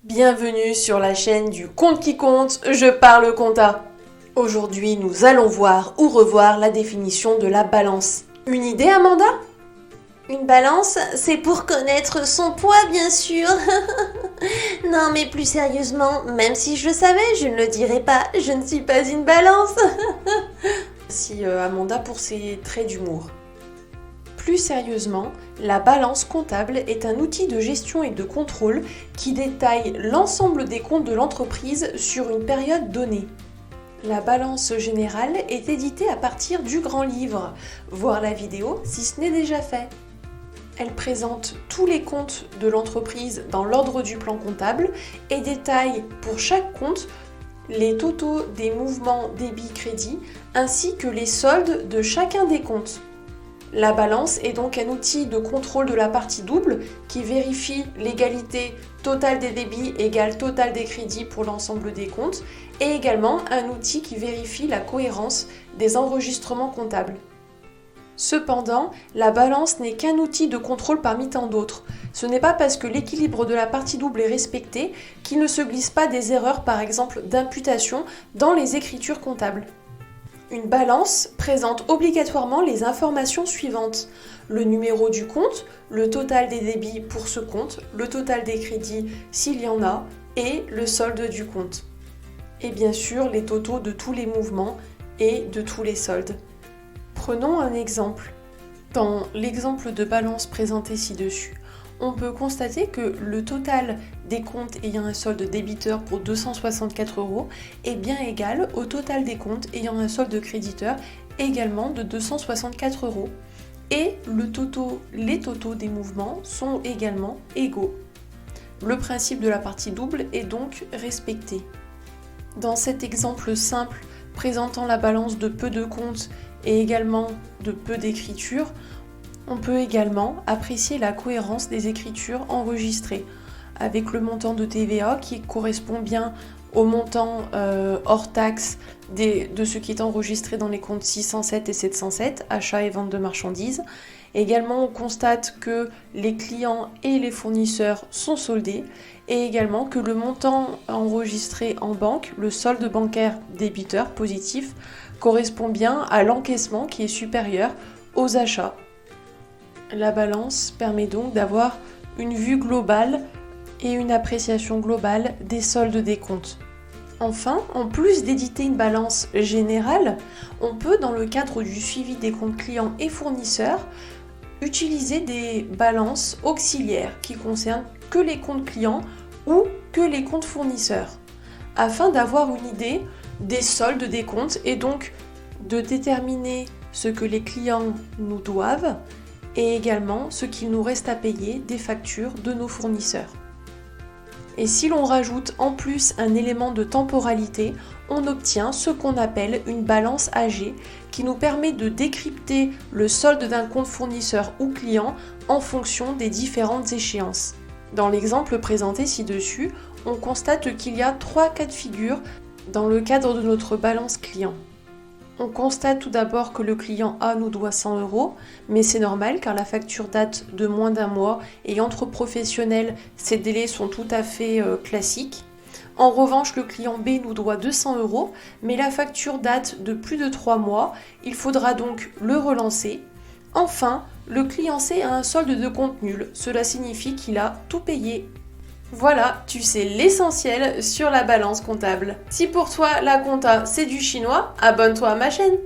Bienvenue sur la chaîne du compte qui compte, je parle compta. Aujourd'hui, nous allons voir ou revoir la définition de la balance. Une idée, Amanda? Une balance, c'est pour connaître son poids, bien sûr. Non, mais plus sérieusement, même si je le savais, je ne le dirais pas. Je ne suis pas une balance. Merci Amanda pour ces traits d'humour. Plus sérieusement, la balance comptable est un outil de gestion et de contrôle qui détaille l'ensemble des comptes de l'entreprise sur une période donnée. La balance générale est éditée à partir du grand livre. Voir la vidéo si ce n'est déjà fait. Elle présente tous les comptes de l'entreprise dans l'ordre du plan comptable et détaille pour chaque compte les totaux des mouvements débit-crédit ainsi que les soldes de chacun des comptes. La balance est donc un outil de contrôle de la partie double qui vérifie l'égalité totale des débits égale totale des crédits pour l'ensemble des comptes et également un outil qui vérifie la cohérence des enregistrements comptables. Cependant, la balance n'est qu'un outil de contrôle parmi tant d'autres. Ce n'est pas parce que l'équilibre de la partie double est respecté qu'il ne se glisse pas des erreurs par exemple d'imputation dans les écritures comptables. Une balance présente obligatoirement les informations suivantes. Le numéro du compte, le total des débits pour ce compte, le total des crédits s'il y en a, et le solde du compte. Et bien sûr, les totaux de tous les mouvements et de tous les soldes. Prenons un exemple. Dans l'exemple de balance présenté ci-dessus, on peut constater que le total des comptes ayant un solde débiteur pour 264 € est bien égal au total des comptes ayant un solde créditeur également de 264 €. Et les totaux des mouvements sont également égaux. Le principe de la partie double est donc respecté. Dans cet exemple simple présentant la balance de peu de comptes et également de peu d'écritures, on peut également apprécier la cohérence des écritures enregistrées avec le montant de TVA qui correspond bien au montant hors taxe de ce qui est enregistré dans les comptes 607 et 707, achat et vente de marchandises. Également, on constate que les clients et les fournisseurs sont soldés et également que le montant enregistré en banque, le solde bancaire débiteur positif, correspond bien à l'encaissement qui est supérieur aux achats. La balance permet donc d'avoir une vue globale et une appréciation globale des soldes des comptes. Enfin, en plus d'éditer une balance générale, on peut, dans le cadre du suivi des comptes clients et fournisseurs, utiliser des balances auxiliaires qui concernent que les comptes clients ou que les comptes fournisseurs, afin d'avoir une idée des soldes des comptes et donc de déterminer ce que les clients nous doivent et également ce qu'il nous reste à payer des factures de nos fournisseurs. Et si l'on rajoute en plus un élément de temporalité, on obtient ce qu'on appelle une balance AG qui nous permet de décrypter le solde d'un compte fournisseur ou client en fonction des différentes échéances. Dans l'exemple présenté ci-dessus, on constate qu'il y a 3 cas de figure dans le cadre de notre balance client. On constate tout d'abord que le client A nous doit 100 €, mais c'est normal car la facture date de moins d'un mois et entre professionnels, ces délais sont tout à fait classiques. En revanche, le client B nous doit 200 €, mais la facture date de plus de 3 mois, il faudra donc le relancer. Enfin, le client C a un solde de compte nul, cela signifie qu'il a tout payé. Voilà, tu sais l'essentiel sur la balance comptable. Si pour toi la compta c'est du chinois, abonne-toi à ma chaîne.